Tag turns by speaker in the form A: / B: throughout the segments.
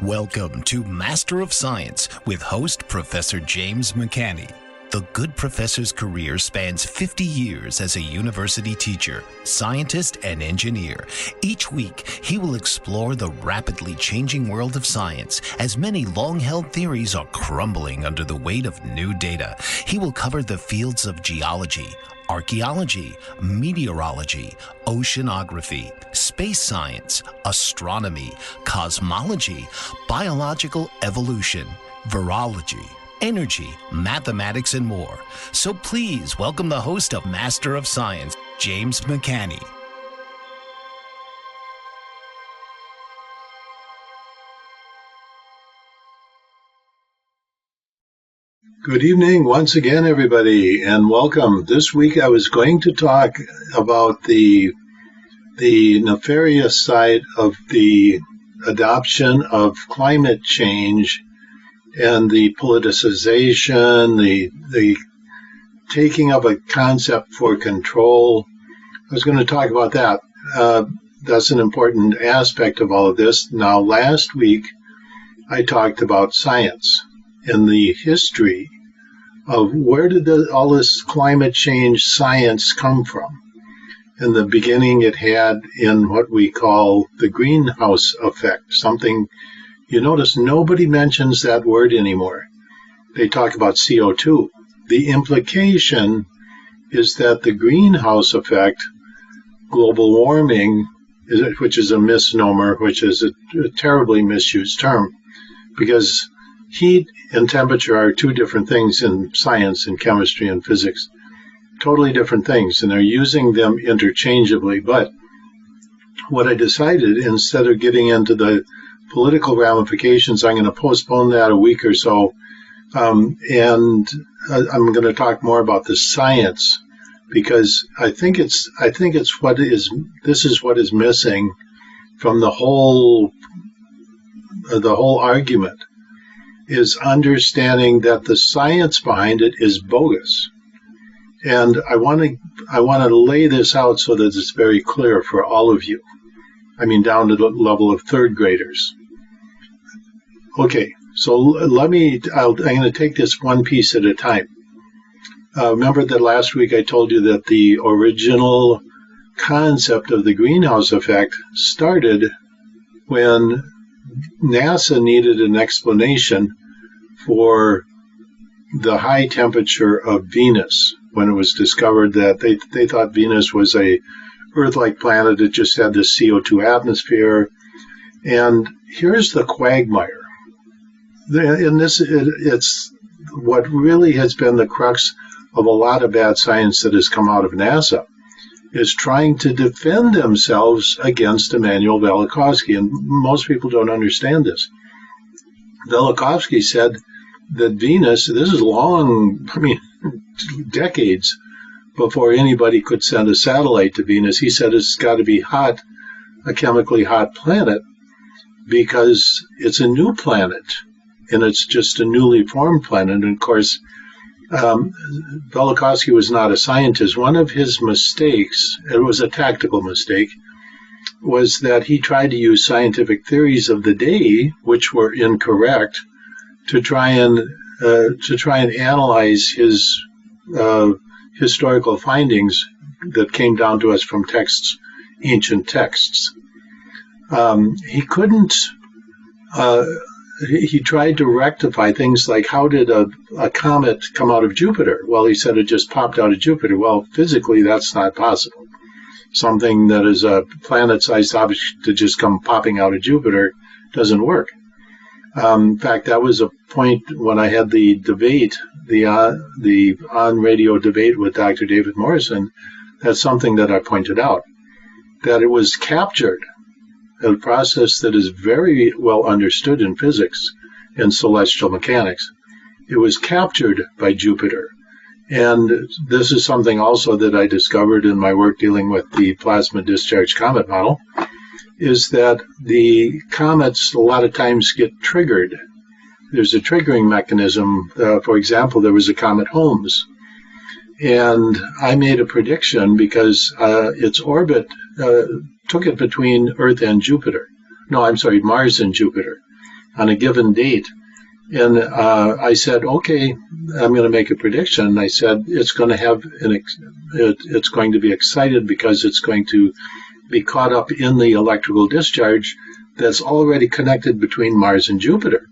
A: Welcome to Master of Science with host Professor James McCanney. The good professor's career spans 50 years as a university teacher, scientist, and engineer. Each week, he will explore the rapidly changing world of science as many long-held theories are crumbling under the weight of new data. He will cover the fields of geology, archaeology, meteorology, oceanography, space science, astronomy, cosmology, biological evolution, virology, energy, mathematics, and more. So please welcome the host of Master of Science, James McCanney.
B: Good evening once again, everybody, and welcome. This week I was going to talk about the nefarious side of the adoption of climate change and the politicization, the taking of a concept for control. I was going to talk about that. That's an important aspect of all of this. Now, last week I talked about science and the history of where did all this climate change science come from. In the beginning, it had in what we call the greenhouse effect, something you notice nobody mentions that word anymore. They talk about CO2. The implication is that the greenhouse effect, global warming, which is a misnomer, which is a terribly misused term, because heat and temperature are two different things in science and chemistry and physics. Totally different things, and they're using them interchangeably. But what I decided, instead of getting into the political ramifications, I'm going to postpone that a week or so, and I'm going to talk more about the science, because I think it's this is what is missing from the whole argument, is understanding that the science behind it is bogus. And I want to lay this out so that it's very clear for all of you. I mean, down to the level of third graders. Okay, so I'm going to take this one piece at a time. Remember that last week I told you that the original concept of the greenhouse effect started when NASA needed an explanation for the high temperature of Venus, when it was discovered that they thought Venus was a Earth-like planet that just had this CO2 atmosphere. And here's the quagmire. It's what really has been the crux of a lot of bad science that has come out of NASA, is trying to defend themselves against Immanuel Velikovsky. And most people don't understand this. Velikovsky said that Venus, this is decades before anybody could send a satellite to Venus. He said it's got to be hot, a chemically hot planet, because it's a new planet, and it's just a newly formed planet. And of course, Velikovsky was not a scientist. One of his mistakes, it was a tactical mistake, was that he tried to use scientific theories of the day, which were incorrect, to try and analyze his historical findings that came down to us from texts, ancient texts. He couldn't. He tried to rectify things like, how did a comet come out of Jupiter? Well, he said it just popped out of Jupiter. Well, physically, that's not possible. Something that is a planet-sized object to just come popping out of Jupiter doesn't work. In fact, that was a point when I had the debate, the on-radio debate with Dr. David Morrison. That's something that I pointed out, that it was captured, a process that is very well understood in physics and celestial mechanics. It was captured by Jupiter. And this is something also that I discovered in my work dealing with the plasma discharge comet model, is that the comets a lot of times get triggered. There's a triggering mechanism. For example, there was a comet Holmes. And I made a prediction because its orbit took it between Earth and Jupiter. No, I'm sorry, Mars and Jupiter. on a given date. And I said, okay, I'm going to make a prediction. I said it's going to have it's going to be excited because it's going to be caught up in the electrical discharge that's already connected between Mars and Jupiter.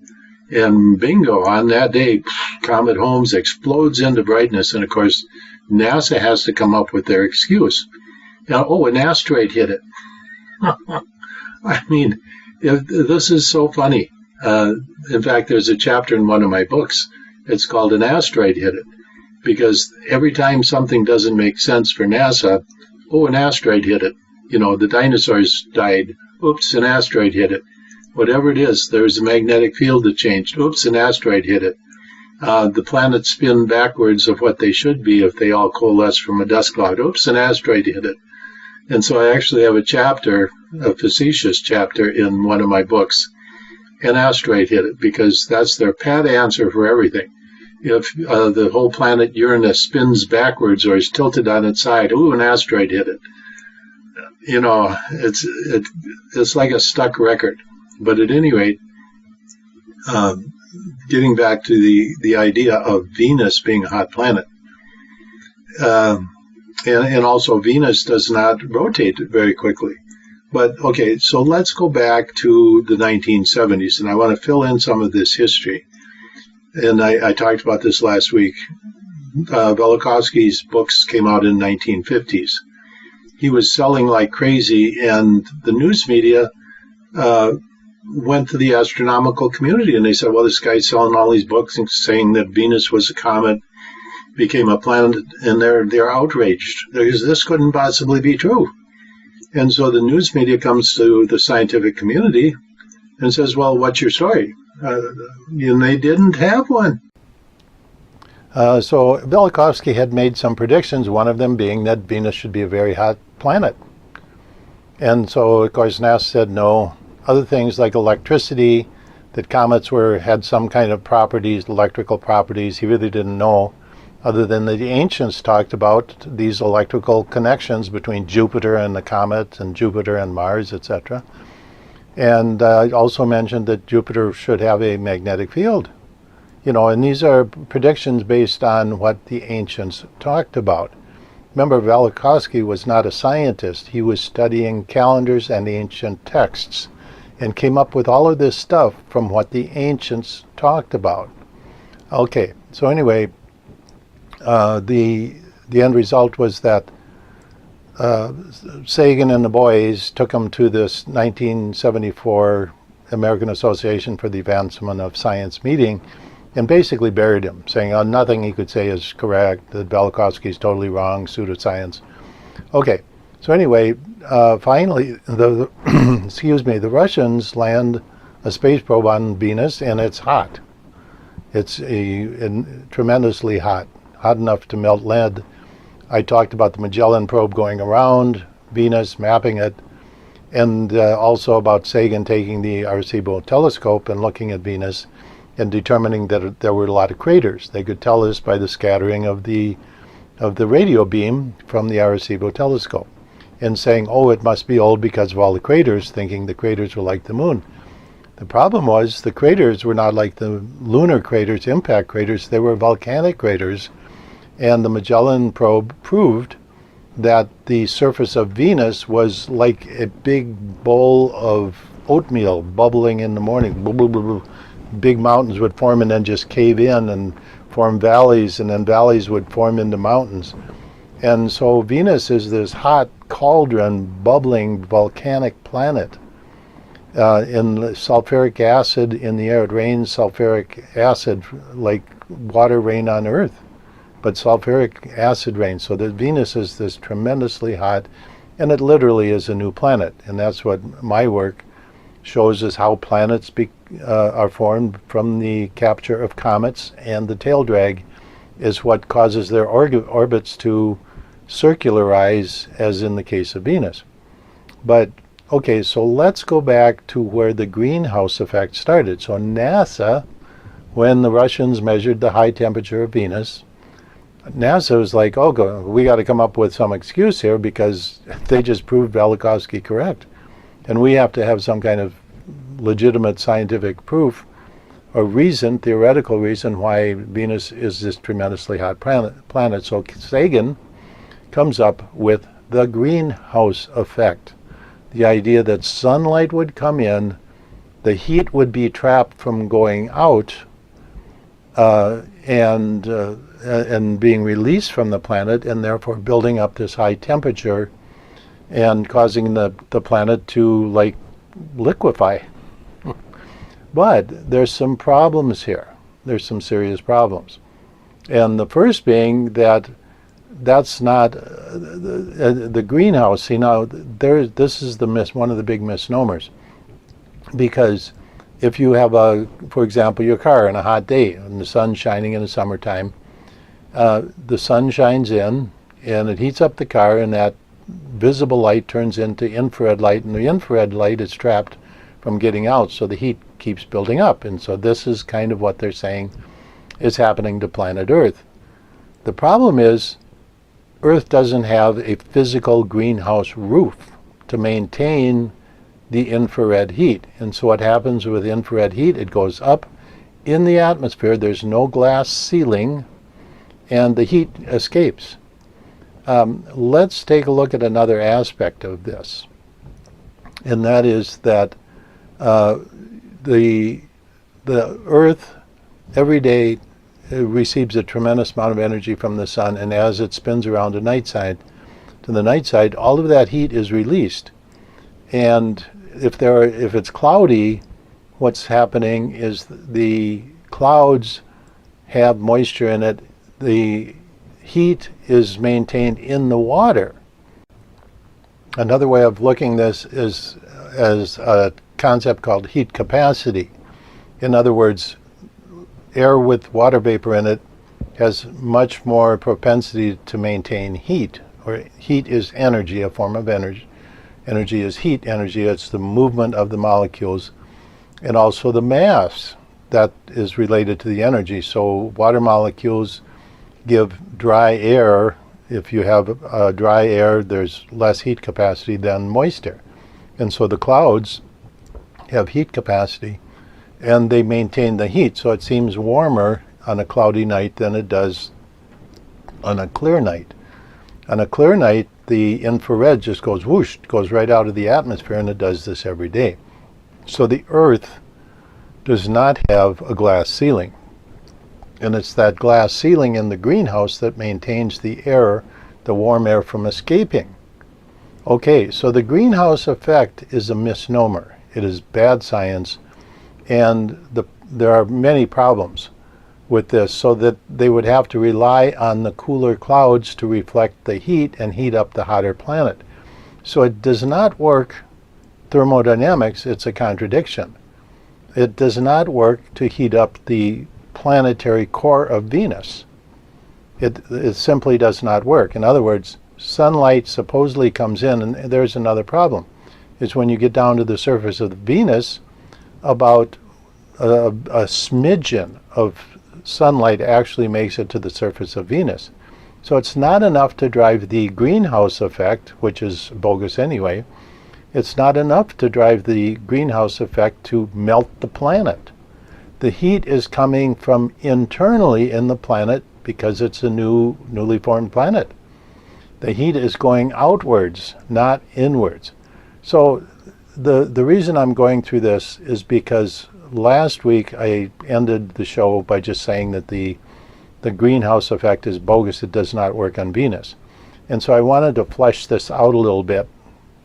B: And bingo, on that day, Comet Holmes explodes into brightness. And of course, NASA has to come up with their excuse. Now, an asteroid hit it. I mean, this is so funny. In fact, there's a chapter in one of my books. It's called An Asteroid Hit It. Because every time something doesn't make sense for NASA, an asteroid hit it. The dinosaurs died. Oops, an asteroid hit it. Whatever it is, there's a magnetic field that changed. Oops, an asteroid hit it. The planets spin backwards of what they should be if they all coalesce from a dust cloud. Oops, an asteroid hit it. And so I actually have a chapter, a facetious chapter in one of my books. An asteroid hit it, because that's their pat answer for everything. If the whole planet Uranus spins backwards or is tilted on its side, an asteroid hit it. It's like a stuck record. But at any rate, getting back to the idea of Venus being a hot planet, and also Venus does not rotate very quickly. But okay, so let's go back to the 1970s, and I want to fill in some of this history. And I talked about this last week. Velikovsky's books came out in the 1950s. He was selling like crazy, and the news media went to the astronomical community, and they said, well, this guy's selling all these books and saying that Venus was a comet, became a planet, and they're outraged. This couldn't possibly be true. And so the news media comes to the scientific community and says, well, what's your story? And they didn't have one.
C: So Velikovsky had made some predictions, one of them being that Venus should be a very hot planet. And so, of course, NASA said no. Other things like electricity, that comets had some kind of properties, electrical properties, he really didn't know, other than that the ancients talked about these electrical connections between Jupiter and the comet and Jupiter and Mars, etc. And also mentioned that Jupiter should have a magnetic field. And these are predictions based on what the ancients talked about. Remember, Velikovsky was not a scientist. He was studying calendars and ancient texts and came up with all of this stuff from what the ancients talked about. Okay, so anyway, the end result was that Sagan and the boys took him to this 1974 American Association for the Advancement of Science meeting and basically buried him, saying nothing he could say is correct, that Velikovsky is totally wrong, pseudoscience. Okay, so anyway, finally, the Russians land a space probe on Venus, and it's hot. It's tremendously hot enough to melt lead. I talked about the Magellan probe going around Venus, mapping it, and also about Sagan taking the Arecibo telescope and looking at Venus and determining that there were a lot of craters. They could tell this by the scattering of the radio beam from the Arecibo telescope, and saying, it must be old because of all the craters, thinking the craters were like the moon. The problem was the craters were not like the lunar craters, impact craters, they were volcanic craters, and the Magellan probe proved that the surface of Venus was like a big bowl of oatmeal bubbling in the morning. Blah, blah, blah, blah. Big mountains would form and then just cave in and form valleys, and then valleys would form into mountains. And so Venus is this hot cauldron, bubbling volcanic planet. In sulfuric acid in the air, it rains sulfuric acid like water rain on Earth, but sulfuric acid rain. So that Venus is this tremendously hot, and it literally is a new planet. And that's what my work shows us, how planets are formed from the capture of comets, and the tail drag is what causes their orbits to circularize, as in the case of Venus. But okay, so let's go back to where the greenhouse effect started. So NASA, when the Russians measured the high temperature of Venus, NASA was like, we got to come up with some excuse here because they just proved Velikovsky correct. And we have to have some kind of legitimate scientific proof or reason, theoretical reason, why Venus is this tremendously hot planet. So Sagan comes up with the greenhouse effect. The idea that sunlight would come in, the heat would be trapped from going out and being released from the planet, and therefore building up this high temperature and causing the planet to like liquefy. But there's some problems here. There's some serious problems. And the first being that that's not the greenhouse. See, now this is one of the big misnomers, because if you have for example, your car on a hot day and the sun's shining in the summertime, the sun shines in and it heats up the car, and that visible light turns into infrared light, and the infrared light is trapped from getting out, so the heat keeps building up. And so this is kind of what they're saying is happening to planet Earth. The problem is Earth doesn't have a physical greenhouse roof to maintain the infrared heat. And so what happens with infrared heat, it goes up in the atmosphere, there's no glass ceiling, and the heat escapes. Let's take a look at another aspect of this, and that is that the Earth every day receives a tremendous amount of energy from the sun, and as it spins around to the night side, all of that heat is released. And if it's cloudy, what's happening is the clouds have moisture in it. The heat is maintained in the water. Another way of looking this is as a concept called heat capacity. In other words, air with water vapor in it has much more propensity to maintain heat, or heat is energy, a form of energy. Energy is heat energy. It's the movement of the molecules and also the mass that is related to the energy. So water molecules give dry air. If you have dry air, there's less heat capacity than moist air. And so the clouds have heat capacity, and they maintain the heat. So it seems warmer on a cloudy night than it does on a clear night. On a clear night, the infrared just goes whoosh, goes right out of the atmosphere, and it does this every day. So the Earth does not have a glass ceiling. And it's that glass ceiling in the greenhouse that maintains the air, the warm air, from escaping. Okay, so the greenhouse effect is a misnomer. It is bad science, and there are many problems with this, so that they would have to rely on the cooler clouds to reflect the heat and heat up the hotter planet. So it does not work thermodynamics. It's a contradiction. It does not work to heat up the planetary core of Venus. It simply does not work. In other words, sunlight supposedly comes in, and there's another problem. Is when you get down to the surface of Venus, about a smidgen of sunlight actually makes it to the surface of Venus. So it's not enough to drive the greenhouse effect, which is bogus anyway. It's not enough to drive the greenhouse effect to melt the planet. The heat is coming from internally in the planet because it's a newly formed planet. The heat is going outwards, not inwards. So the reason I'm going through this is because last week I ended the show by just saying that the greenhouse effect is bogus. It does not work on Venus. And so I wanted to flesh this out a little bit,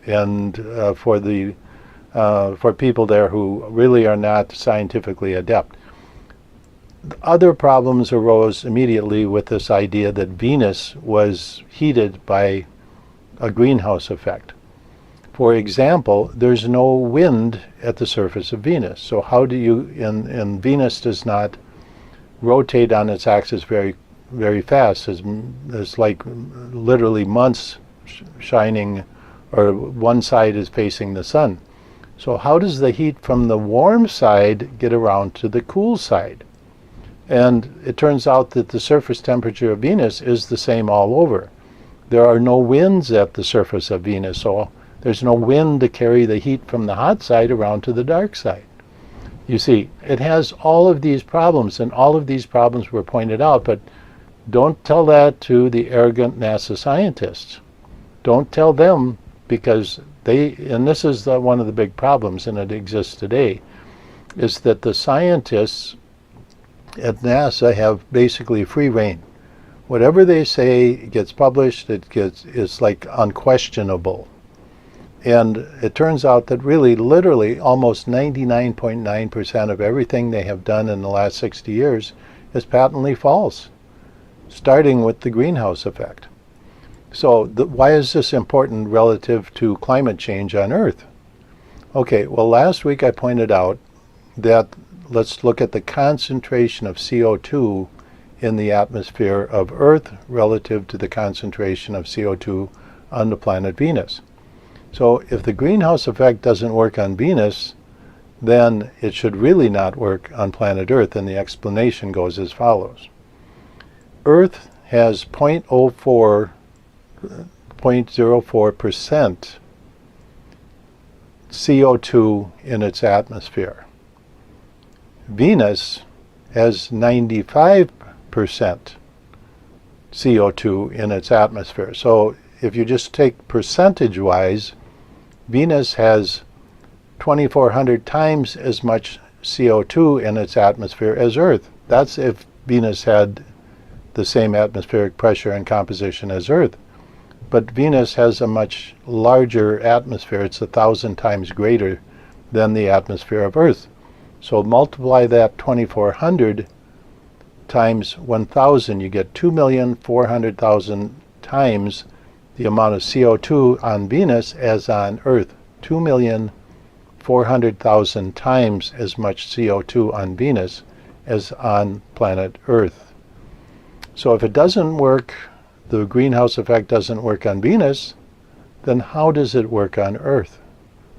C: and for people there who really are not scientifically adept. Other problems arose immediately with this idea that Venus was heated by a greenhouse effect. For example, there's no wind at the surface of Venus. So how do you, and Venus does not rotate on its axis very, very fast. It's like literally months shining, or one side is facing the sun. So how does the heat from the warm side get around to the cool side? And it turns out that the surface temperature of Venus is the same all over. There are no winds at the surface of Venus, so There's no wind to carry the heat from the hot side around to the dark side. You see, it has all of these problems, and all of these problems were pointed out, but don't tell that to the arrogant NASA scientists. Don't tell them, because and this is one of the big problems, and it exists today, is that the scientists at NASA have basically free rein. Whatever they say gets published, it's like unquestionable. And it turns out that really, literally, almost 99.9% of everything they have done in the last 60 years is patently false, starting with the greenhouse effect. So why is this important relative to climate change on Earth? Okay, well, last week I pointed out that let's look at the concentration of CO2 in the atmosphere of Earth relative to the concentration of CO2 on the planet Venus. So if the greenhouse effect doesn't work on Venus, then it should really not work on planet Earth, and the explanation goes as follows. Earth has 0.04% CO2 in its atmosphere. Venus has 95% CO2 in its atmosphere. So if you just take percentage-wise, Venus has 2,400 times as much CO2 in its atmosphere as Earth. That's if Venus had the same atmospheric pressure and composition as Earth. But Venus has a much larger atmosphere. It's 1,000 times greater than the atmosphere of Earth. So multiply that 2,400 times 1,000, you get 2,400,000 times the amount of CO2 on Venus as on Earth. 2,400,000 times as much CO2 on Venus as on planet Earth. So if it doesn't work, the greenhouse effect doesn't work on Venus, then how does it work on Earth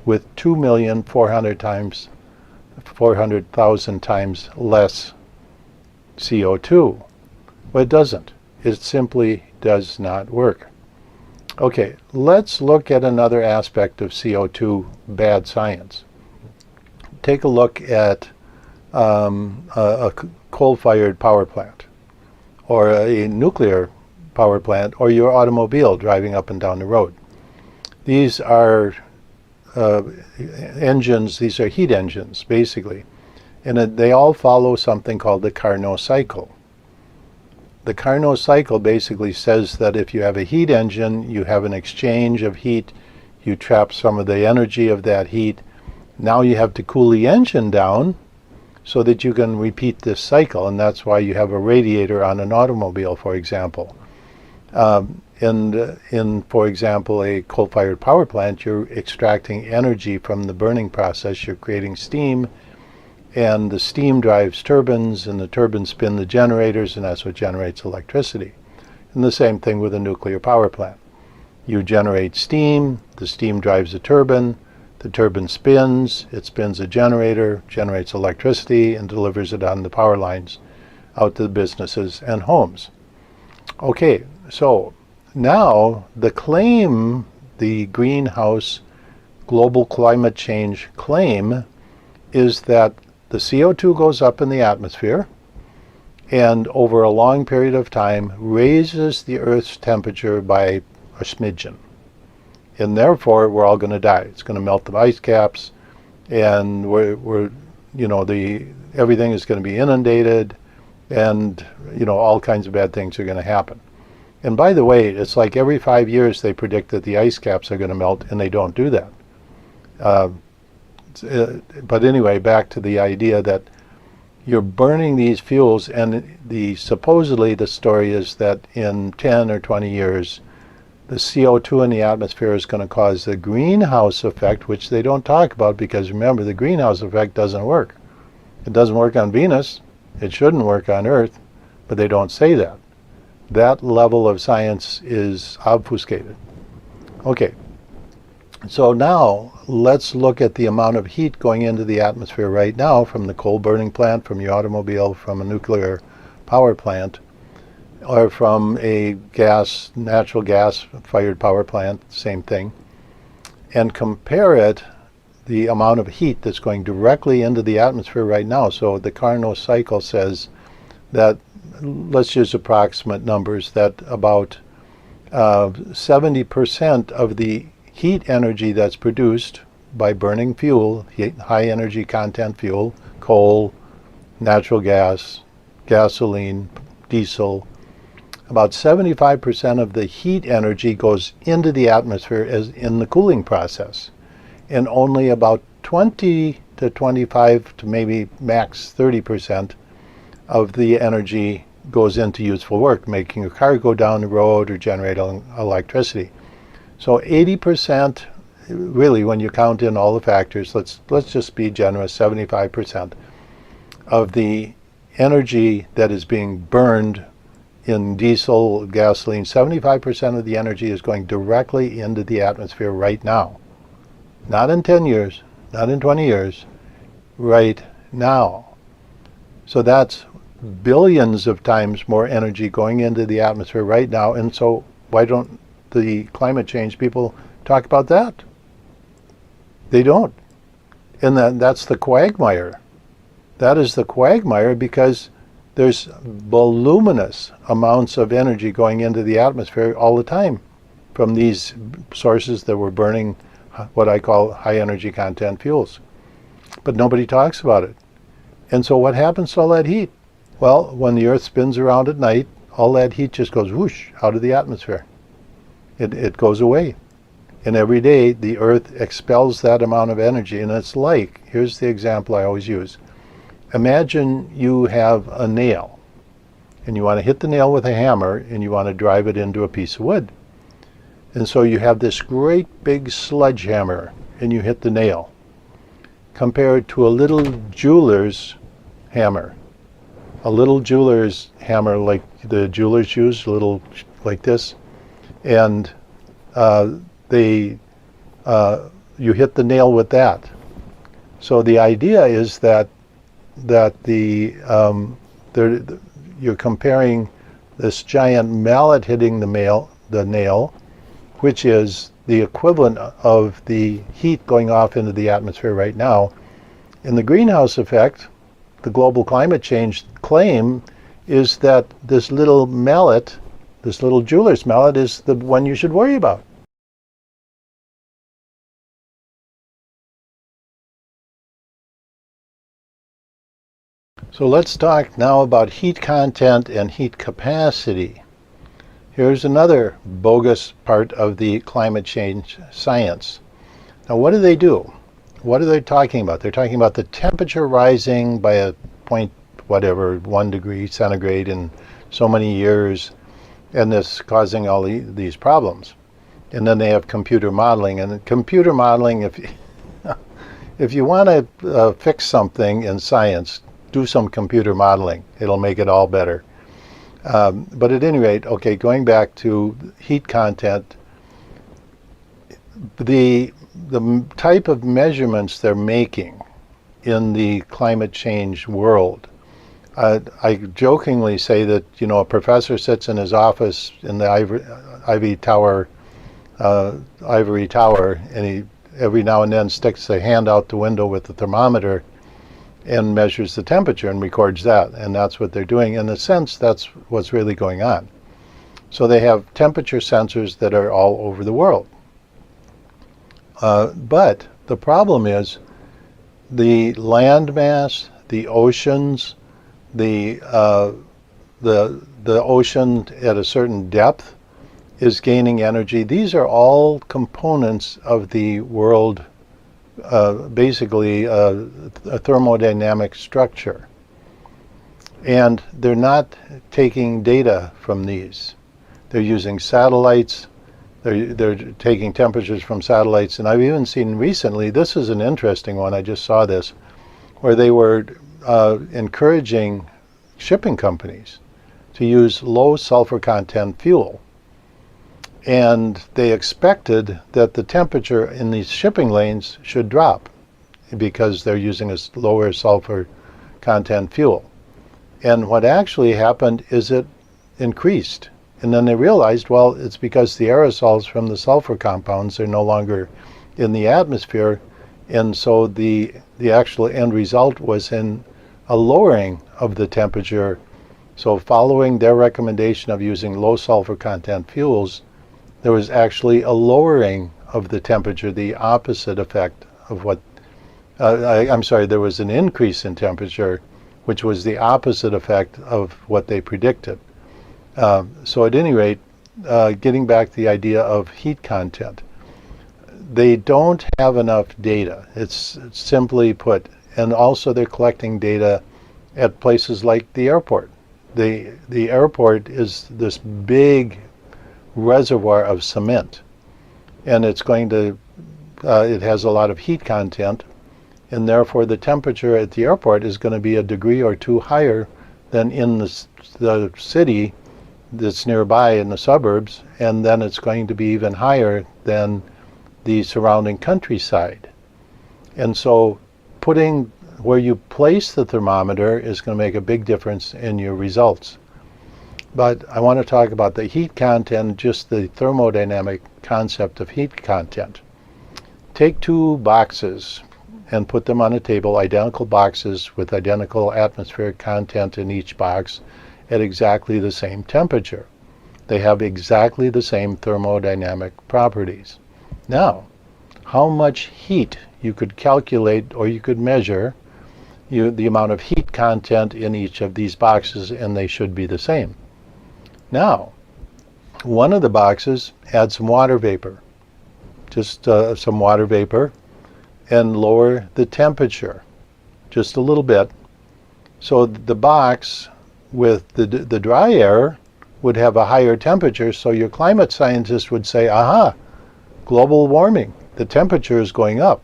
C: with 2,400,000 times less CO2? Well, it doesn't. It simply does not work. Okay, let's look at another aspect of CO2 bad science. Take a look at a coal-fired power plant, or a nuclear power plant, or your automobile driving up and down the road. These are engines, these are heat engines, basically. And they all follow something called the Carnot cycle. The Carnot cycle basically says that if you have a heat engine, you have an exchange of heat, you trap some of the energy of that heat. Now you have to cool the engine down so that you can repeat this cycle, and that's why you have a radiator on an automobile, for example. In, for example, a coal-fired power plant, you're extracting energy from the burning process, you're creating steam, and the steam drives turbines, and the turbines spin the generators, and that's what generates electricity. And the same thing with a nuclear power plant. You generate steam, the steam drives a turbine, the turbine spins, it spins a generator, generates electricity, and delivers it on the power lines out to the businesses and homes. Okay, so now the claim, the greenhouse global climate change claim, is that the CO2 goes up in the atmosphere and over a long period of time raises the Earth's temperature by a smidgen. And therefore, we're all going to die. It's going to melt the ice caps, and everything is going to be inundated, and all kinds of bad things are going to happen. And by the way, it's like every 5 years they predict that the ice caps are going to melt, and they don't do that. But anyway, back to the idea that you're burning these fuels, and supposedly the story is that in 10 or 20 years, the CO2 in the atmosphere is going to cause the greenhouse effect, which they don't talk about, because remember, the greenhouse effect doesn't work. It doesn't work on Venus. It shouldn't work on Earth, but they don't say that. That level of science is obfuscated. Okay. So now let's look at the amount of heat going into the atmosphere right now from the coal burning plant, from your automobile, from a nuclear power plant, or from a natural gas fired power plant, same thing. and compare it, the amount of heat that's going directly into the atmosphere right now. So the Carnot cycle says that, let's use approximate numbers, that about 70% of the heat energy that's produced by burning fuel, high energy content fuel, coal, natural gas, gasoline, diesel, about 75% of the heat energy goes into the atmosphere as in the cooling process. And only about 20 to 25 to maybe max 30% of the energy goes into useful work, making a car go down the road or generate electricity. So 80%, really, when you count in all the factors, let's just be generous, 75% of the energy that is being burned in diesel, gasoline, 75% of the energy is going directly into the atmosphere right now. Not in 10 years, not in 20 years, right now. So that's billions of times more energy going into the atmosphere right now. And so why don't the climate change people talk about that? They don't. And that's the quagmire. That is the quagmire, because there's voluminous amounts of energy going into the atmosphere all the time from these sources that we're burning what I call high energy content fuels. But nobody talks about it. And so what happens to all that heat? Well, when the Earth spins around at night, all that heat just goes whoosh out of the atmosphere. It goes away. And every day the Earth expels that amount of energy. And it's like, here's the example I always use. Imagine you have a nail, and you want to hit the nail with a hammer, and you want to drive it into a piece of wood. And so you have this great big sledgehammer, and you hit the nail. Compare it to a little jeweler's hammer. A little jeweler's hammer, like the jewelers use, a little like this. And you hit the nail with that. So the idea is that you're comparing this giant mallet hitting the nail, which is the equivalent of the heat going off into the atmosphere right now. In the greenhouse effect, the global climate change claim is that this little mallet, this little jeweler's mallet, is the one you should worry about. So let's talk now about heat content and heat capacity. Here's another bogus part of the climate change science. Now, what do? What are they talking about? They're talking about the temperature rising by a point, whatever, 1 degree centigrade in so many years, and this causing all these problems. And then they have computer modeling. And computer modeling, if you want to fix something in science, do some computer modeling. It'll make it all better. But at any rate, okay, going back to heat content, the type of measurements they're making in the climate change world, I jokingly say that, a professor sits in his office in the ivory tower, and he every now and then sticks a hand out the window with the thermometer and measures the temperature and records that. And that's what they're doing. In a sense, that's what's really going on. So they have temperature sensors that are all over the world. But the problem is the land mass, the oceans, the ocean at a certain depth is gaining energy. These are all components of the world, basically a thermodynamic structure. And they're not taking data from these. They're using satellites. They're taking temperatures from satellites. And I've even seen recently, this is an interesting one, I just saw this, where they were encouraging shipping companies to use low sulfur content fuel. And they expected that the temperature in these shipping lanes should drop because they're using a lower sulfur content fuel. And what actually happened is it increased. And then they realized, well, it's because the aerosols from the sulfur compounds are no longer in the atmosphere, and so the actual end result was in a lowering of the temperature. So following their recommendation of using low sulfur content fuels, there was actually a lowering of the temperature, the opposite effect of what, there was an increase in temperature, which was the opposite effect of what they predicted. So at any rate, getting back to the idea of heat content, they don't have enough data. It's simply put, and also they're collecting data at places like the airport. The airport is this big reservoir of cement, and it's going to, it has a lot of heat content, and therefore the temperature at the airport is going to be a degree or two higher than in the city that's nearby in the suburbs, and then it's going to be even higher than the surrounding countryside. And so putting where you place the thermometer is going to make a big difference in your results. But I want to talk about the heat content, just the thermodynamic concept of heat content. Take two boxes and put them on a table, identical boxes with identical atmospheric content in each box at exactly the same temperature. They have exactly the same thermodynamic properties. Now, how much heat you could calculate or you could measure the amount of heat content in each of these boxes, and they should be the same. Now, one of the boxes, add some water vapor, just some water vapor, and lower the temperature just a little bit. So the box with the dry air would have a higher temperature, so your climate scientist would say, aha, global warming, the temperature is going up.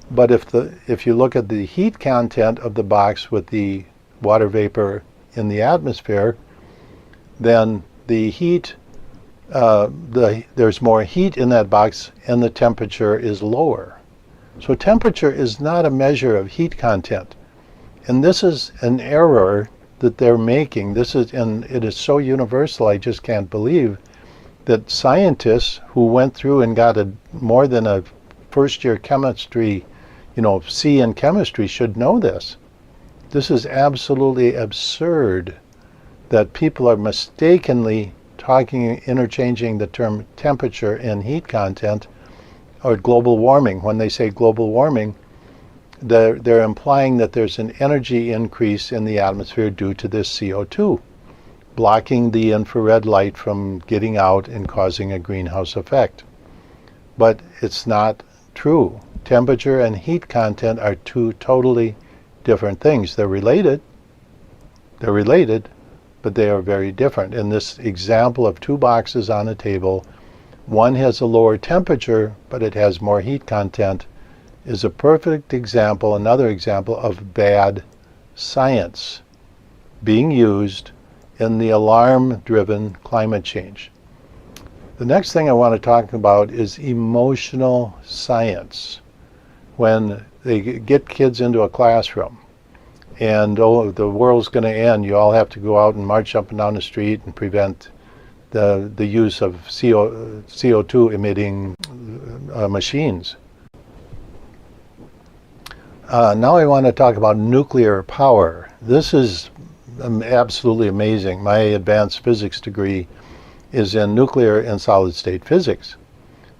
C: But if you look at the heat content of the box with the water vapor in the atmosphere, then the heat, there's more heat in that box and the temperature is lower. So temperature is not a measure of heat content. And this is an error that they're making. And it is so universal, I just can't believe that scientists who went through and got more than a first year chemistry, C in chemistry should know this. This is absolutely absurd that people are mistakenly interchanging the term temperature and heat content or global warming. When they say global warming, they're implying that there's an energy increase in the atmosphere due to this CO2, blocking the infrared light from getting out and causing a greenhouse effect. But it's not true. Temperature and heat content are two totally different things. They're related, but they are very different. In this example of two boxes on a table, one has a lower temperature, but it has more heat content, is a perfect example, another example of bad science being used in the alarm-driven climate change. The next thing I want to talk about is emotional science. When they get kids into a classroom and, the world's going to end, you all have to go out and march up and down the street and prevent the use of CO2 emitting machines. Now I want to talk about nuclear power. This is absolutely amazing. My advanced physics degree is in nuclear and solid state physics.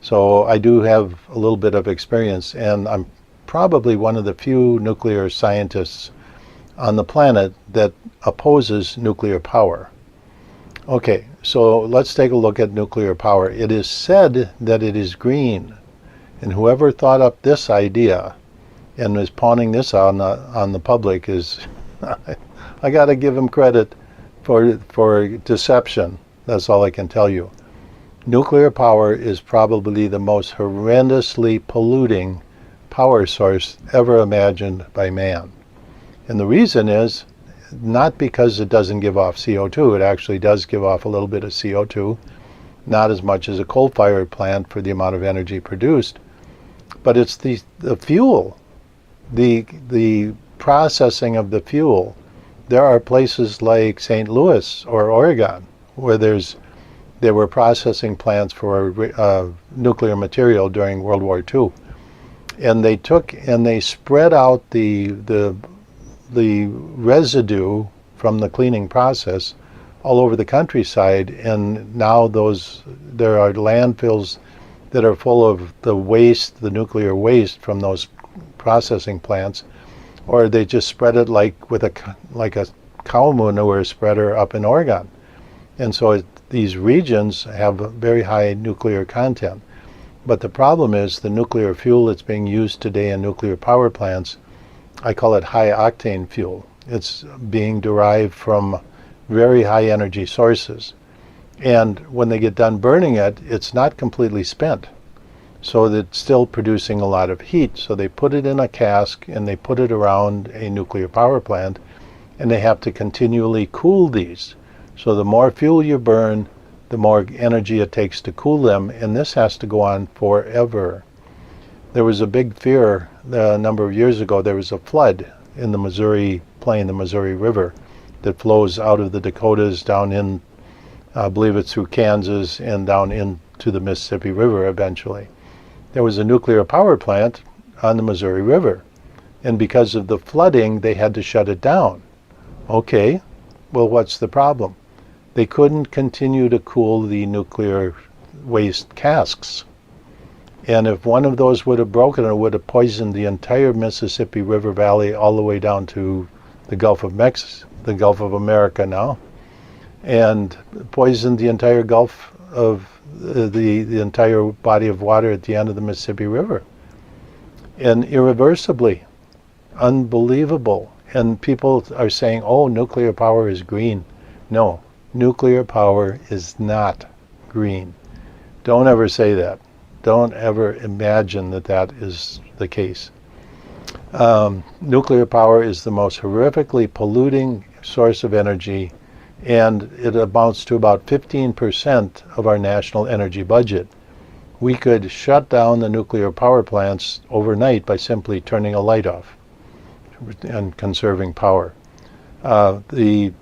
C: So I do have a little bit of experience, and I'm probably one of the few nuclear scientists on the planet that opposes nuclear power. Okay, so let's take a look at nuclear power. It is said that it is green, and whoever thought up this idea and is pawning this on the public is, I got to give him credit for deception. That's all I can tell you. Nuclear power is probably the most horrendously polluting power source ever imagined by man. And the reason is not because it doesn't give off CO2. It actually does give off a little bit of CO2, not as much as a coal-fired plant for the amount of energy produced, but it's the fuel, the processing of the fuel. There are places like St. Louis or Oregon where there's They were processing plants for nuclear material during World War II. And they took and they spread out the residue from the cleaning process all over the countryside, and now there are landfills that are full of the waste, the nuclear waste from those processing plants, or they just spread it like a cow manure spreader up in Oregon. And so these regions have a very high nuclear content. But the problem is the nuclear fuel that's being used today in nuclear power plants, I call it high octane fuel. It's being derived from very high energy sources. And when they get done burning it, it's not completely spent. So it's still producing a lot of heat. So they put it in a cask and they put it around a nuclear power plant, and they have to continually cool these. So the more fuel you burn, the more energy it takes to cool them, and this has to go on forever. There was a big fear a number of years ago. There was a flood in the Missouri Plain, the Missouri River, that flows out of the Dakotas down in, I believe it's through Kansas and down into the Mississippi River eventually. There was a nuclear power plant on the Missouri River, and because of the flooding, they had to shut it down. Okay, well, what's the problem? They couldn't continue to cool the nuclear waste casks. And if one of those would have broken, it would have poisoned the entire Mississippi River Valley all the way down to the Gulf of Mexico, the Gulf of America now, and poisoned the entire Gulf of the entire body of water at the end of the Mississippi River. And irreversibly, unbelievable. And people are saying, oh, nuclear power is green. No, nuclear power is not green. Don't ever say that. Don't ever imagine that that is the case. Nuclear power is the most horrifically polluting source of energy, and it amounts to about 15% of our national energy budget. We could shut down the nuclear power plants overnight by simply turning a light off and conserving power. The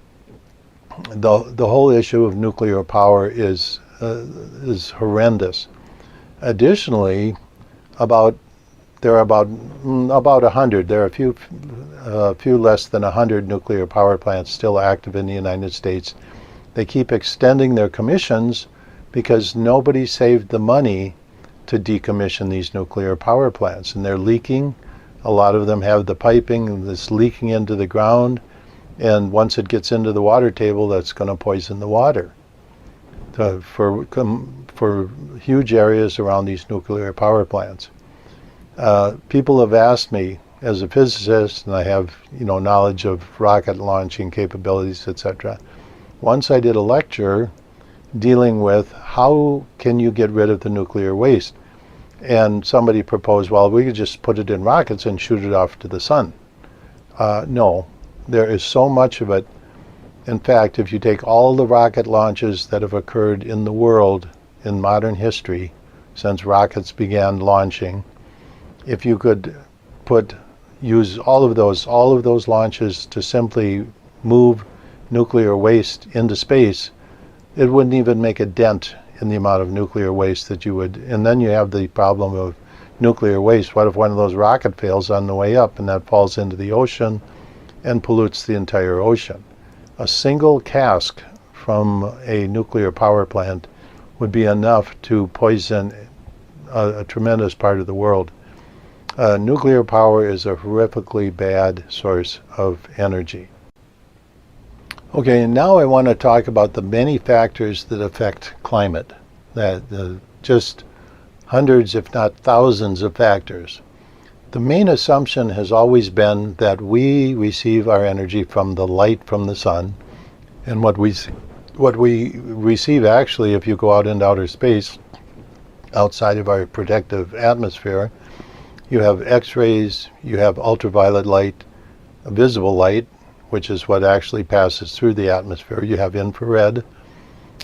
C: whole issue of nuclear power is horrendous. Additionally, there are about 100. There are a few less than 100 nuclear power plants still active in the United States. They keep extending their commissions because nobody saved the money to decommission these nuclear power plants, and they're leaking. A lot of them have the piping that's leaking into the ground, and once it gets into the water table, that's going to poison the water for huge areas around these nuclear power plants. People have asked me, as a physicist, and I have knowledge of rocket launching capabilities, etc. Once I did a lecture dealing with how can you get rid of the nuclear waste, and somebody proposed, well, we could just put it in rockets and shoot it off to the sun. No, there is so much of it. In fact, if you take all the rocket launches that have occurred in the world in modern history since rockets began launching, if you could use all of those launches to simply move nuclear waste into space, it wouldn't even make a dent in the amount of nuclear waste that you would. And then you have the problem of nuclear waste. What if one of those rocket fails on the way up and that falls into the ocean and pollutes the entire ocean? A single cask from a nuclear power plant would be enough to poison a tremendous part of the world. Nuclear power is a horrifically bad source of energy. Okay, and now I want to talk about the many factors that affect climate. Just hundreds, if not thousands of factors. The main assumption has always been that we receive our energy from the light from the sun, and what we receive actually, if you go out into outer space, outside of our protective atmosphere, you have X-rays, you have ultraviolet light, visible light, which is what actually passes through the atmosphere. You have infrared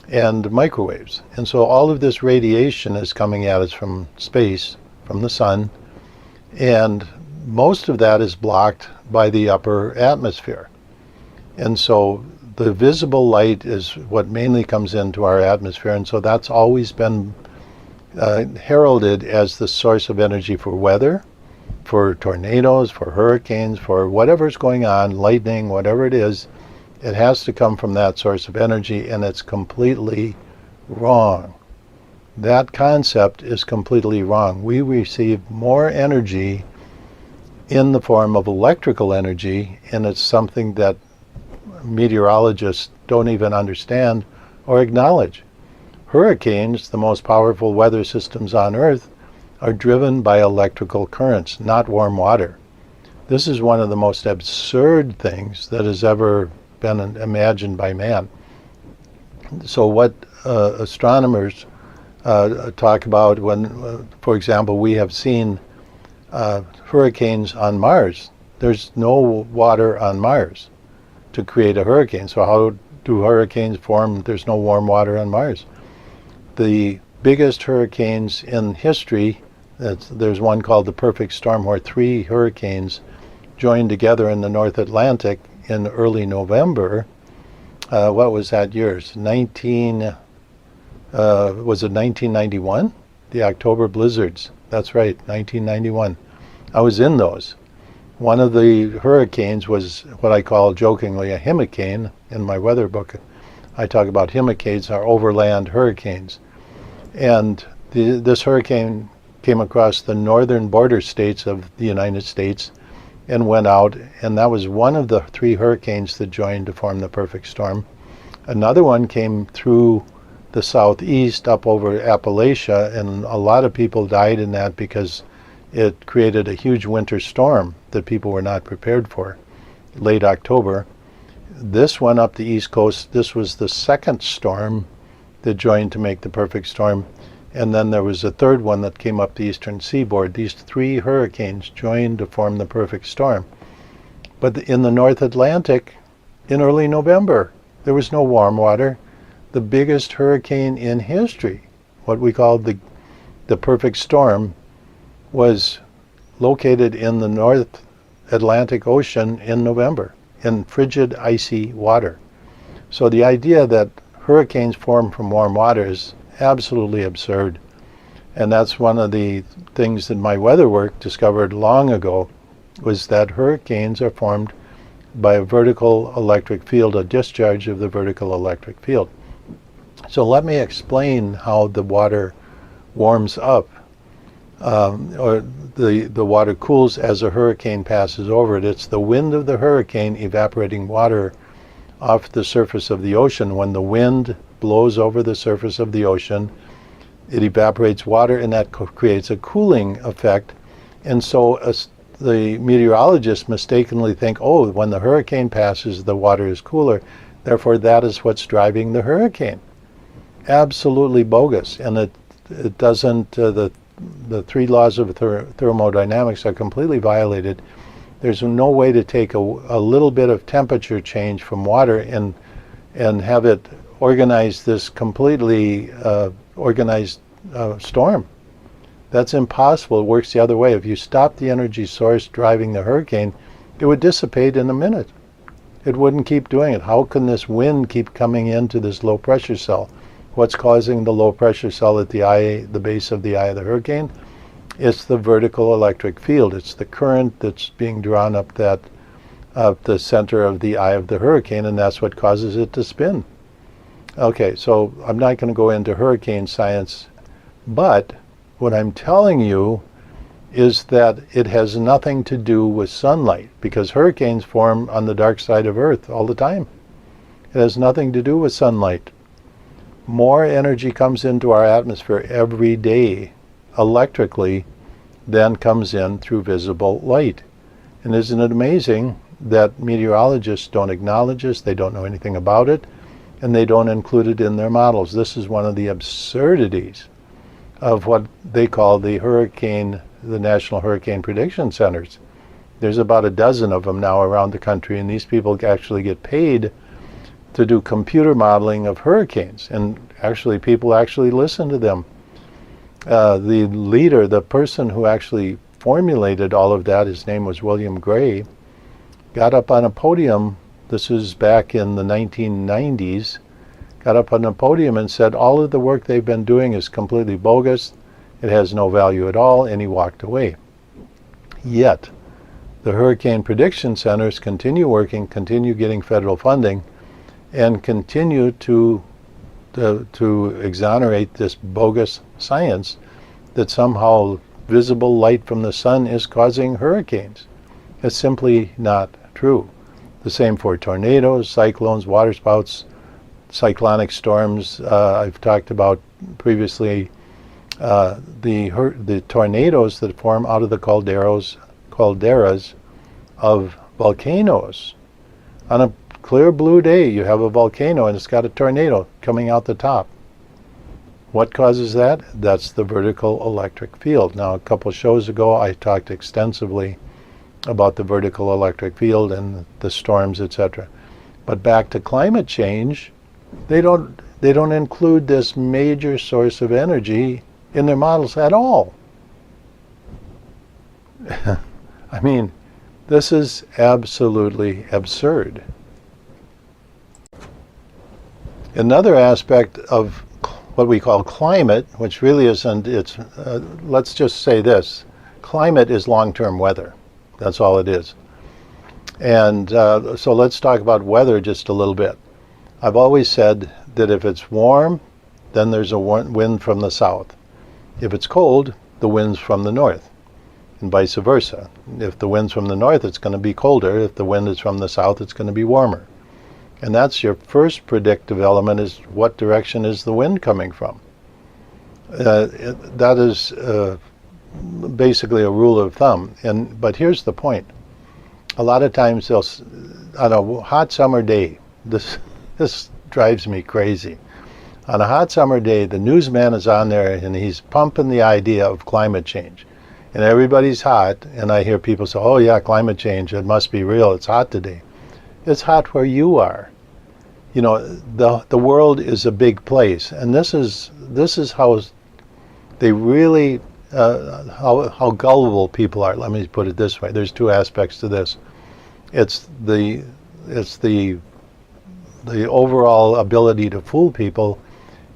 C: and microwaves. And so all of this radiation is coming at us from space, from the sun, and most of that is blocked by the upper atmosphere. And so the visible light is what mainly comes into our atmosphere, and so that's always been heralded as the source of energy for weather, for tornadoes, for hurricanes, for whatever's going on, lightning, whatever it is. It has to come from that source of energy, and it's completely wrong. That concept is completely wrong. We receive more energy in the form of electrical energy, and it's something that meteorologists don't even understand or acknowledge. Hurricanes, the most powerful weather systems on Earth, are driven by electrical currents, not warm water. This is one of the most absurd things that has ever been imagined by man. So what astronomers talk about when, for example, we have seen hurricanes on Mars. There's no water on Mars to create a hurricane. So how do hurricanes form? There's no warm water on Mars. The biggest hurricanes in history, there's one called the perfect storm, where 3 hurricanes joined together in the North Atlantic in early November. What was that year? Was it 1991? The October blizzards. That's right, 1991. I was in those. One of the hurricanes was what I call jokingly a himicane. In my weather book, I talk about himicanes are overland hurricanes. And this hurricane came across the northern border states of the United States and went out, and that was one of the 3 hurricanes that joined to form the perfect storm. Another one came through the southeast up over Appalachia, and a lot of people died in that because it created a huge winter storm that people were not prepared for, late October. This one up the East Coast, this was the second storm that joined to make the perfect storm. And then there was a third one that came up the eastern seaboard. These 3 hurricanes joined to form the perfect storm. But in the North Atlantic, in early November, there was no warm water. The biggest hurricane in history, what we called the perfect storm, was located in the North Atlantic Ocean in November, in frigid, icy water. So the idea that hurricanes form from warm water is absolutely absurd. And that's one of the things that my weather work discovered long ago, was that hurricanes are formed by a vertical electric field, a discharge of the vertical electric field. So let me explain how the water warms up, or the water cools as a hurricane passes over it. It's the wind of the hurricane evaporating water off the surface of the ocean. When the wind blows over the surface of the ocean, it evaporates water, and that creates a cooling effect. And so the meteorologists mistakenly think, oh, when the hurricane passes, the water is cooler. Therefore, that is what's driving the hurricane. Absolutely bogus. And it doesn't, the 3 laws of thermodynamics are completely violated. There's no way to take a little bit of temperature change from water and have it organize this completely organized storm. That's impossible. It works the other way. If you stop the energy source driving the hurricane, it would dissipate in a minute. It wouldn't keep doing it. How can this wind keep coming into this low pressure cell? What's causing the low pressure cell at the base of the eye of the hurricane? It's the vertical electric field. It's the current that's being drawn up the center of the eye of the hurricane, and that's what causes it to spin. Okay, so I'm not going to go into hurricane science, but what I'm telling you is that it has nothing to do with sunlight, because hurricanes form on the dark side of Earth all the time. It has nothing to do with sunlight. More energy comes into our atmosphere every day electrically than comes in through visible light. And isn't it amazing that meteorologists don't acknowledge this, they don't know anything about it, and they don't include it in their models? This is one of the absurdities of what they call the National Hurricane Prediction Centers. There's about a dozen of them now around the country, and these people actually get paid to do computer modeling of hurricanes, and actually people actually listen to them. The leader, the person who actually formulated all of that, his name was William Gray, got up on a podium this is back in the 1990s, got up on the podium and said all of the work they've been doing is completely bogus, it has no value at all, and he walked away. Yet, the Hurricane Prediction Centers continue working, continue getting federal funding, and continue to exonerate this bogus science that somehow visible light from the sun is causing hurricanes. It's simply not true. The same for tornadoes, cyclones, waterspouts, cyclonic storms. I've talked about previously the tornadoes that form out of the calderas of volcanoes. On a clear blue day, you have a volcano and it's got a tornado coming out the top. What causes that? That's the vertical electric field. Now, a couple shows ago, I talked extensively about the vertical electric field and the storms, etc. But back to climate change, they don't include this major source of energy in their models at all. I mean, this is absolutely absurd. Another aspect of what we call climate, which really isn't, let's just say this, climate is long-term weather. That's all it is. And so let's talk about weather just a little bit. I've always said that if it's warm, then there's a wind from the south. If it's cold, the wind's from the north, and vice versa. If the wind's from the north, it's going to be colder. If the wind is from the south, it's going to be warmer. And that's your first predictive element, is what direction is the wind coming from. That is basically a rule of thumb. But here's the point. A lot of times on a hot summer day, this drives me crazy. On a hot summer day, the newsman is on there and he's pumping the idea of climate change. And everybody's hot, and I hear people say, oh yeah, climate change, it must be real, it's hot today. It's hot where you are. You know, the world is a big place, and this is how they really how gullible people are. Let me put it this way. There's two aspects to this. It's the overall ability to fool people,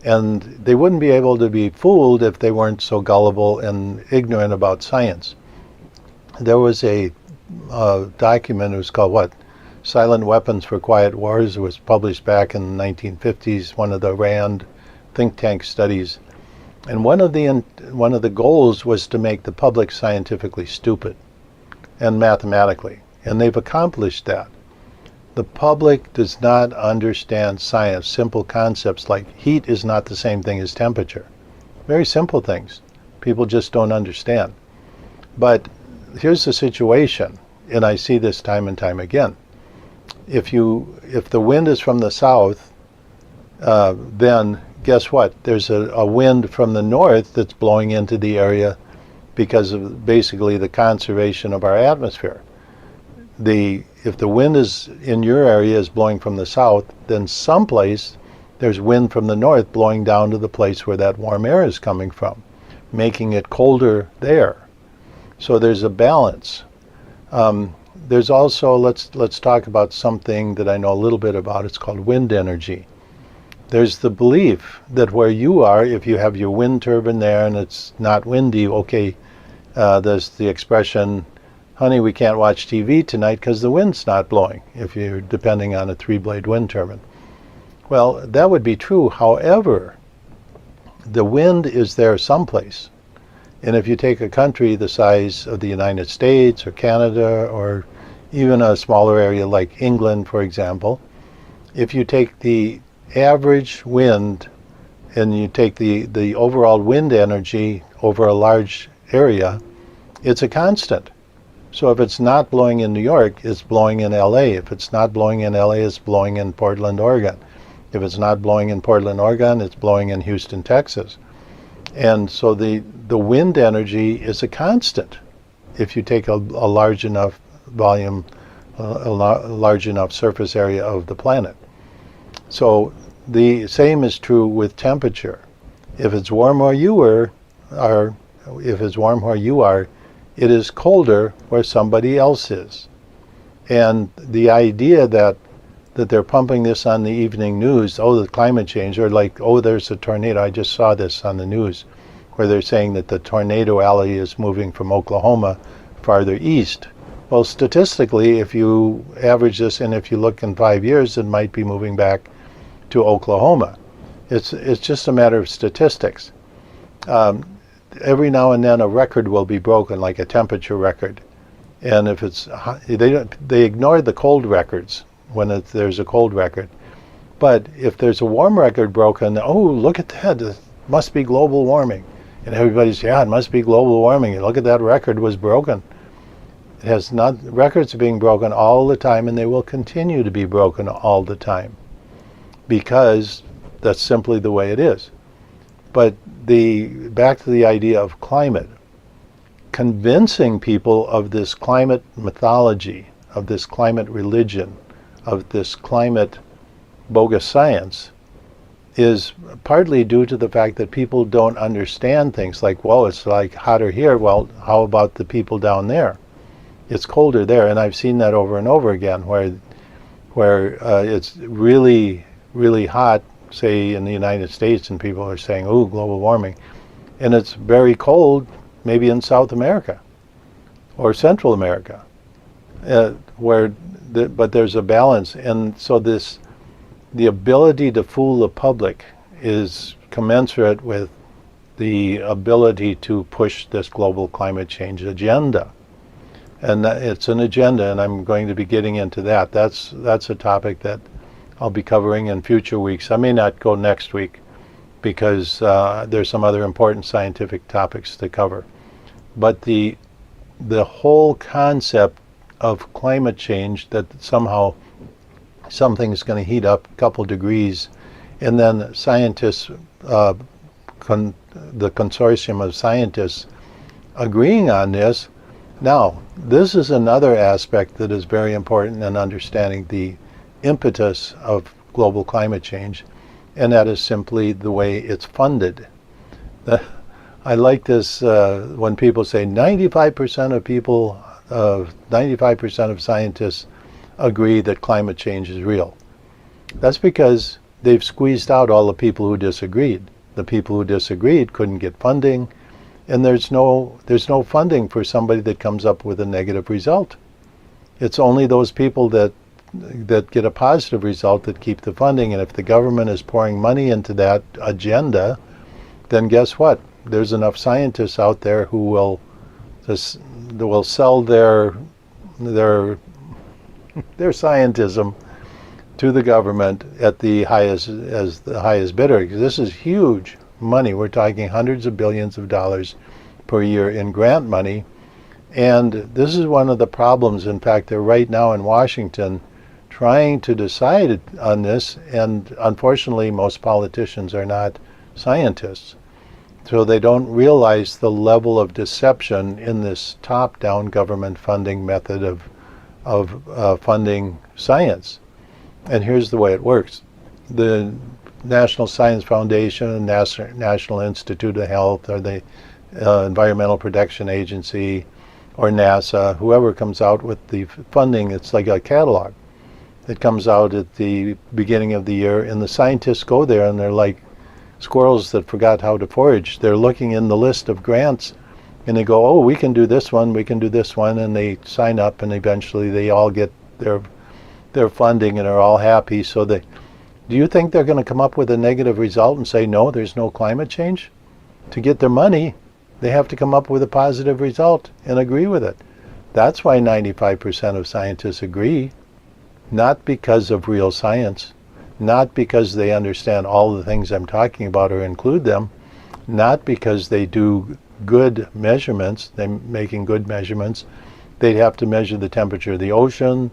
C: and they wouldn't be able to be fooled if they weren't so gullible and ignorant about science. There was a document, it was called what? Silent Weapons for Quiet Wars. It was published back in the 1950s, one of the RAND think tank studies. And one of the goals was to make the public scientifically stupid and mathematically. And they've accomplished that. The public does not understand science, simple concepts like heat is not the same thing as temperature. Very simple things. People just don't understand. But here's the situation, and I see this time and time again. If the wind is from the south, then guess what? There's a wind from the north that's blowing into the area because of basically the conservation of our atmosphere. If the wind is in your area is blowing from the south, then someplace there's wind from the north blowing down to the place where that warm air is coming from, making it colder there. So there's a balance. There's also, let's talk about something that I know a little bit about. It's called wind energy. There's the belief that where you are, if you have your wind turbine there and it's not windy, okay, there's the expression, honey, we can't watch TV tonight because the wind's not blowing, if you're depending on a 3-blade wind turbine. Well, that would be true. However, the wind is there someplace. And if you take a country the size of the United States or Canada or even a smaller area like England, for example, if you take the average wind and you take the overall wind energy over a large area, it's a constant. So if it's not blowing in New York, it's blowing in LA. If it's not blowing in LA, it's blowing in Portland, Oregon. If it's not blowing in Portland, Oregon, it's blowing in Houston, Texas. And so the wind energy is a constant if you take a large enough volume, a large enough surface area of the planet. So the same is true with temperature. If it's warm where you are, it is colder where somebody else is. And the idea that that they're pumping this on the evening news, oh, the climate change, or like, oh, there's a tornado. I just saw this on the news where they're saying that the tornado alley is moving from Oklahoma farther east. Well, statistically, if you average this and if you look in 5 years, it might be moving back to Oklahoma. It's just a matter of statistics. Every now and then a record will be broken, like a temperature record. And if it's, they ignore the cold records when there's a cold record. But if there's a warm record broken, oh, look at that, it must be global warming. And everybody's, yeah, it must be global warming. And look at that, record was broken. It has not, records are being broken all the time, and they will continue to be broken all the time, because that's simply the way it is. But back to the idea of climate, convincing people of this climate mythology, of this climate religion, of this climate bogus science, is partly due to the fact that people don't understand things like, well, it's like hotter here. Well, how about the people down there? It's colder there. And I've seen that over and over again, where it's really, really hot, say in the United States, and people are saying, oh, global warming. And it's very cold, maybe in South America or Central America, but there's a balance. And so the ability to fool the public is commensurate with the ability to push this global climate change agenda. And it's an agenda, and I'm going to be getting into that. That's a topic that I'll be covering in future weeks. I may not go next week because there's some other important scientific topics to cover. But the whole concept of climate change, that somehow something's going to heat up a couple degrees, and then scientists, the consortium of scientists agreeing on this. Now, this is another aspect that is very important in understanding the impetus of global climate change, and that is simply the way it's funded. I like this when people say 95% of people, 95% of scientists agree that climate change is real. That's because they've squeezed out all the people who disagreed. The people who disagreed couldn't get funding, and there's no funding for somebody that comes up with a negative result. It's only those people that get a positive result that keep the funding. And if the government is pouring money into that agenda, then guess what? There's enough scientists out there who will sell their scientism to the government at the highest bidder. Because this is huge money. We're talking hundreds of billions of dollars per year in grant money. And this is one of the problems. In fact, they're right now in Washington trying to decide on this, and unfortunately most politicians are not scientists. So they don't realize the level of deception in this top-down government funding method of funding science. And here's the way it works. The National Science Foundation, National Institute of Health, or the Environmental Protection Agency, or NASA, whoever comes out with the funding, it's like a catalog. It comes out at the beginning of the year, and the scientists go there and they're like squirrels that forgot how to forage. They're looking in the list of grants and they go, oh, we can do this one, we can do this one, and they sign up, and eventually they all get their funding and are all happy. So do you think they're going to come up with a negative result and say, no, there's no climate change? To get their money, they have to come up with a positive result and agree with it. That's why 95% of scientists agree. Not because of real science, not because they understand all the things I'm talking about or include them, not because they do good measurements, they're making good measurements. They'd have to measure the temperature of the ocean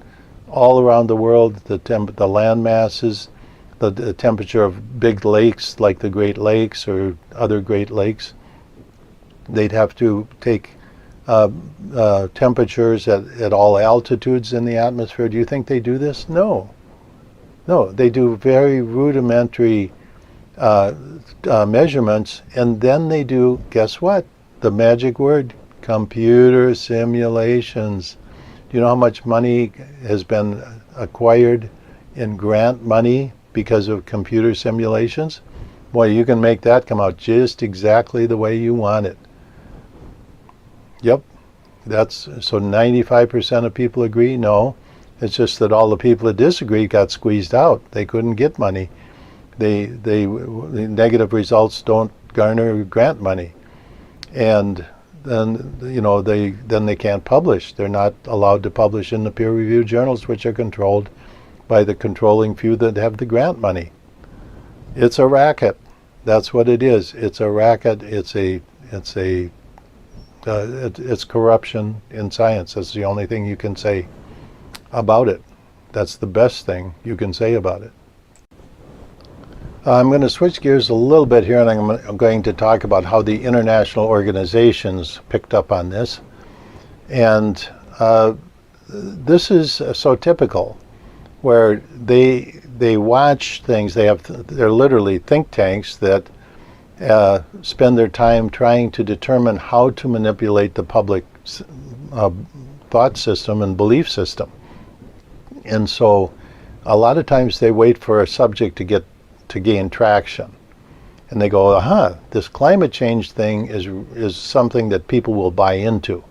C: all around the world, the land masses, the temperature of big lakes like the Great Lakes or other Great Lakes. They'd have to take temperatures at all altitudes in the atmosphere. Do you think they do this? No. No, they do very rudimentary measurements, and then they do, guess what? The magic word, computer simulations. Do you know how much money has been acquired in grant money because of computer simulations, boy, you can make that come out just exactly the way you want it. Yep, so 95% of people agree? No, it's just that all the people that disagree got squeezed out. They couldn't get money. The negative results don't garner grant money, and then they can't publish. They're not allowed to publish in the peer-reviewed journals, which are controlled by the controlling few that have the grant money. It's a racket. That's what it is. It's a racket. It's corruption in science. That's the only thing you can say about it. That's the best thing you can say about it. I'm going to switch gears a little bit here, and I'm going to talk about how the international organizations picked up on this. And this is so typical, where they watch things. They're literally think tanks that spend their time trying to determine how to manipulate the public thought system and belief system. And so a lot of times they wait for a subject to gain traction. And they go, this climate change thing is something that people will buy into.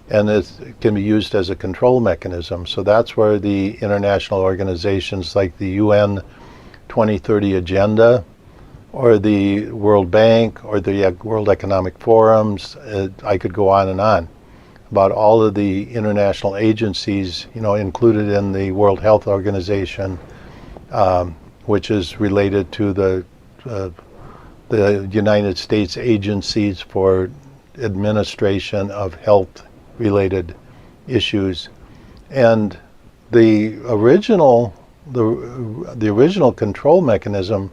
C: And it can be used as a control mechanism. So that's where the international organizations like the UN 2030 Agenda, or the World Bank, or the World Economic Forums, I could go on and on, about all of the international agencies, included in the World Health Organization, which is related to the United States agencies for administration of health-related issues. And the original control mechanism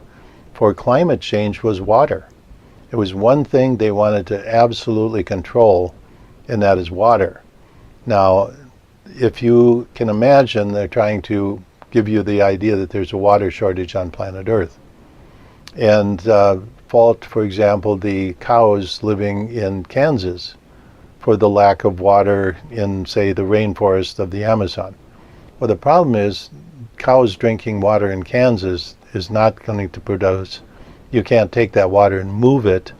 C: for climate change was water. It was one thing they wanted to absolutely control, and that is water. Now, if you can imagine, they're trying to give you the idea that there's a water shortage on planet Earth. And fault, for example, the cows living in Kansas for the lack of water in, say, the rainforest of the Amazon. Well, the problem is cows drinking water in Kansas is not going to produce, you can't take that water and move it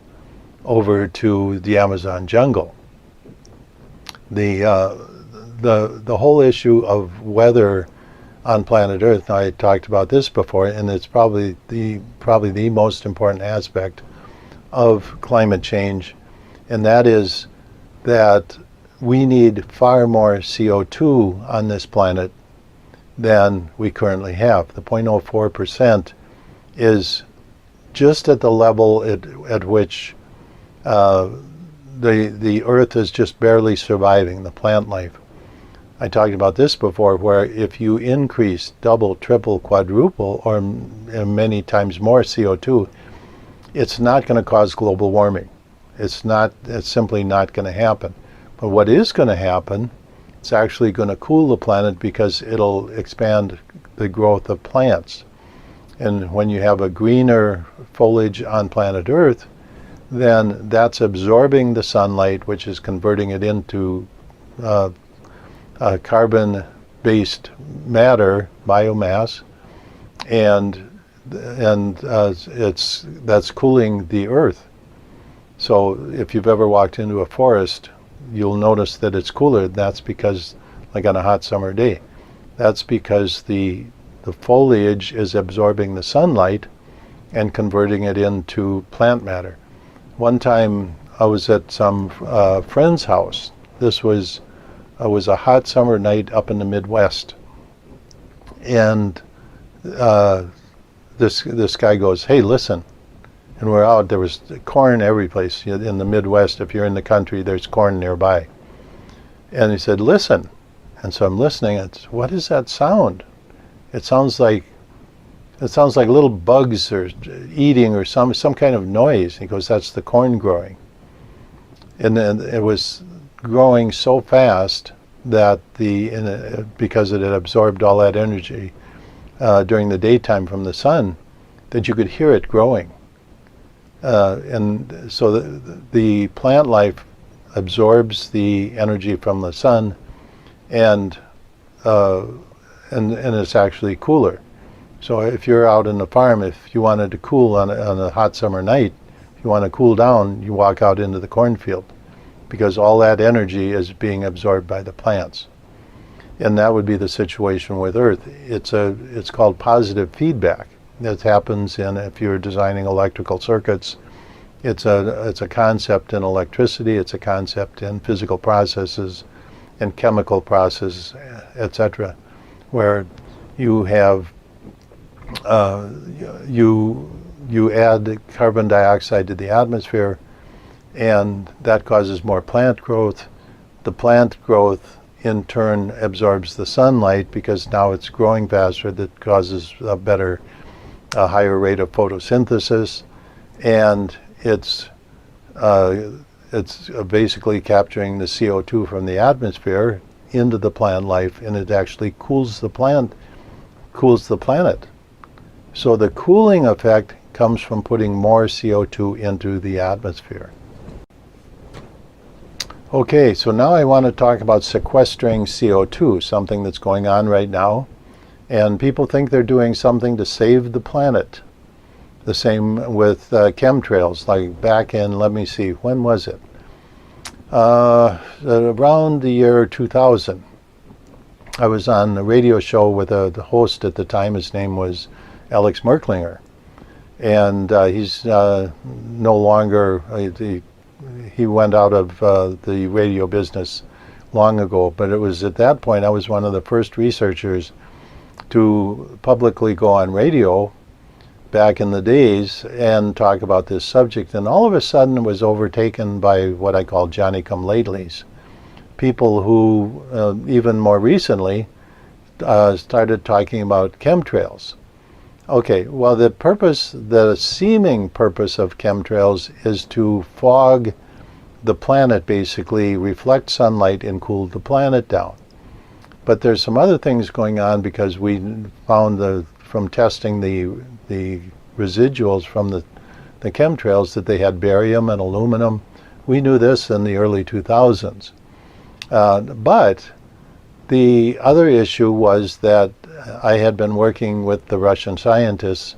C: over to the Amazon jungle. The whole issue of weather on planet Earth, now I talked about this before, and it's probably the most important aspect of climate change, and that is that we need far more CO2 on this planet than we currently have. The 0.04% is just at the level at which the Earth is just barely surviving, the plant life. I talked about this before, where if you increase double, triple, quadruple, or many times more CO2, it's not going to cause global warming. It's simply not going to happen. But what is going to happen, it's actually going to cool the planet because it'll expand the growth of plants. And when you have a greener foliage on planet Earth, then that's absorbing the sunlight, which is converting it into carbon-based matter, biomass, and that's cooling the Earth. So if you've ever walked into a forest, you'll notice that it's cooler. That's because, like on a hot summer day, that's because the foliage is absorbing the sunlight and converting it into plant matter. One time I was at some friend's house. This was a hot summer night up in the Midwest, and this guy goes, "Hey, listen," and we're out. There was corn every place in the Midwest. If you're in the country, there's corn nearby. And he said, "Listen," and so I'm listening. It's, what is that sound? It sounds like little bugs are eating or some kind of noise. He goes, "That's the corn growing." And then it was growing so fast that because it had absorbed all that energy during the daytime from the sun, that you could hear it growing. And so the plant life absorbs the energy from the sun, and and it's actually cooler. So if you're out in the farm, if you wanted to cool on a hot summer night, if you want to cool down, you walk out into the cornfield, because all that energy is being absorbed by the plants. And that would be the situation with Earth. It's called positive feedback. That happens if you're designing electrical circuits. It's a concept in electricity. It's a concept in physical processes, and chemical processes, etc., where you have you add carbon dioxide to the atmosphere, and that causes more plant growth. The plant growth in turn absorbs the sunlight, because now it's growing faster. That causes a higher rate of photosynthesis, and it's basically capturing the CO2 from the atmosphere into the plant life, and it actually cools the planet. So the cooling effect comes from putting more CO2 into the atmosphere. Okay, so now I want to talk about sequestering CO2, something that's going on right now. And people think they're doing something to save the planet. The same with chemtrails, like back in, let me see, when was it? Around the year 2000. I was on a radio show with the host at the time. His name was Alex Merklinger. And he's no longer, he went out of the radio business long ago. But it was at that point I was one of the first researchers to publicly go on radio back in the days and talk about this subject. And all of a sudden it was overtaken by what I call Johnny-come-latelys. People who, even more recently, started talking about chemtrails. Okay, well, the seeming purpose of chemtrails is to fog the planet, basically reflect sunlight and cool the planet down. But there's some other things going on, because we found from testing the residuals from the chemtrails that they had barium and aluminum. We knew this in the early 2000s. But the other issue was that I had been working with the Russian scientists,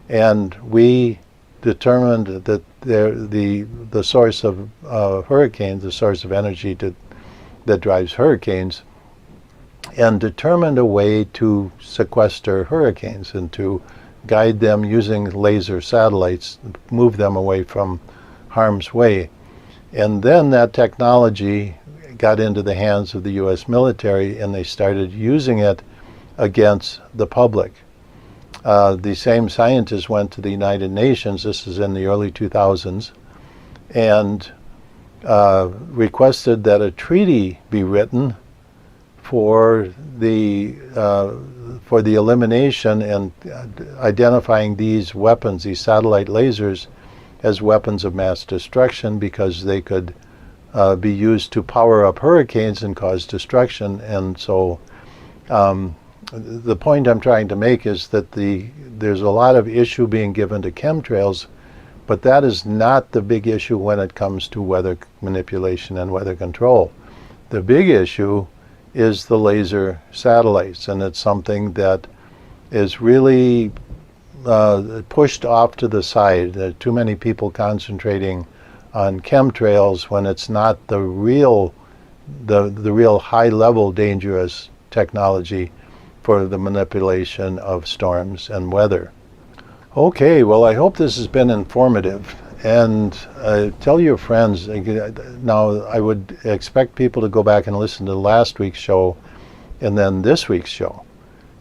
C: and we determined that the source of hurricanes, the source of energy that drives hurricanes, and determined a way to sequester hurricanes and to guide them using laser satellites, move them away from harm's way. And then that technology got into the hands of the U.S. military, and they started using it against the public. The same scientists went to the United Nations, this is in the early 2000s, and requested that a treaty be written for the elimination and identifying these weapons, these satellite lasers, as weapons of mass destruction, because they could be used to power up hurricanes and cause destruction. And so the point I'm trying to make is that there's a lot of issue being given to chemtrails, but that is not the big issue when it comes to weather manipulation and weather control. The big issue is the laser satellites, and it's something that is really pushed off to the side. There are too many people concentrating on chemtrails when it's not the real high-level dangerous technology for the manipulation of storms and weather. Okay, well, I hope this has been informative, and tell your friends. Now, I would expect people to go back and listen to last week's show and then this week's show,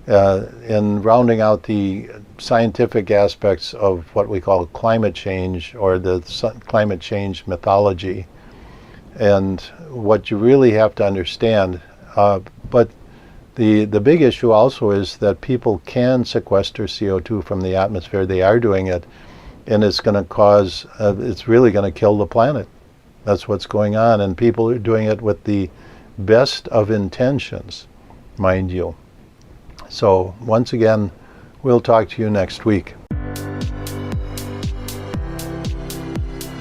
C: in rounding out the scientific aspects of what we call climate change, or the climate change mythology, and what you really have to understand. But the big issue also is that people can sequester CO2 from the atmosphere. They are doing it, and it's going to cause, it's really going to kill the planet. That's what's going on, and people are doing it with the best of intentions, mind you. So once again, we'll talk to you next week.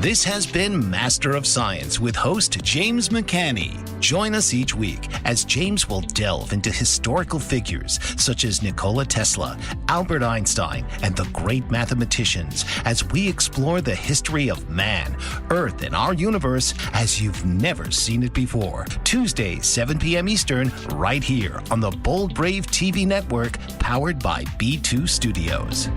A: This has been Master of Science with host James McCanney. Join us each week as James will delve into historical figures such as Nikola Tesla, Albert Einstein, and the great mathematicians as we explore the history of man, Earth, and our universe as you've never seen it before. Tuesdays, 7 p.m. Eastern, right here on the Bold Brave TV network, powered by B2 Studios.